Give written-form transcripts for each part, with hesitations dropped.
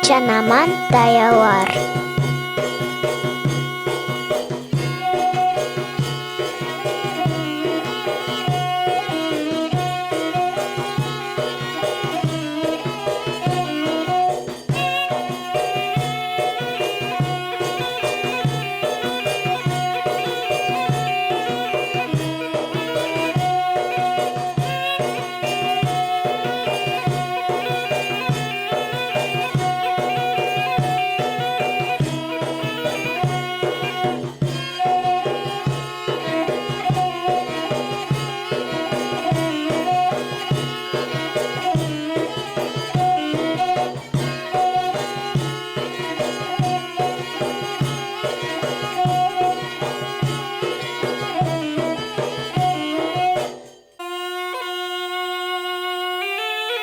Чанаман таялар.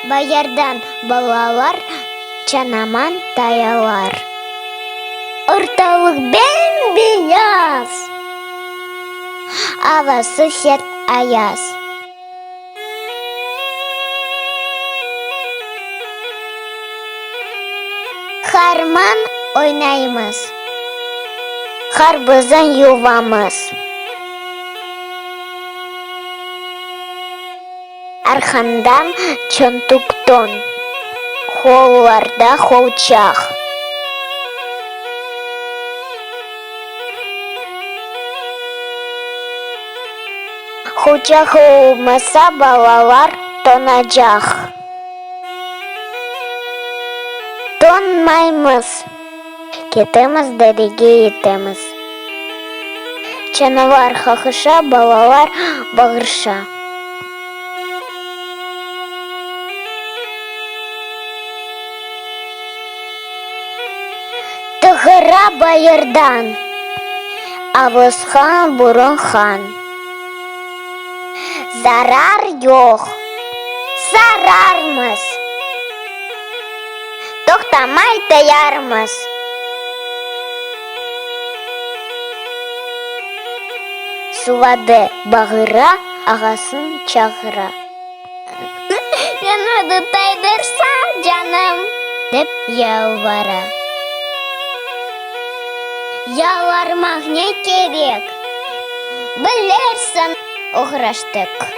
Баярдан балалар, чанаман таялар. Орталық бен-бейаз, авасы сет аяз. Харман ойнаймыз, харбызын ювамыз. Архандан чонтуктон, холларда холчах. Холчах олмаса балалар тонажах. Тонмаймыз, кетеміз дәреге етеміз. Чанавар хахыша, балалар бағырша. Тығыра байырдан, авызхан бұрынхан. Зарар жоқ, зарармыз. Тоқтамай таярмыз. Сулады бағыра, ағасын чағыра. Мені тайдырса жаным, деп ялвара. Ялармақ не керек, білерсің ұғыраштық.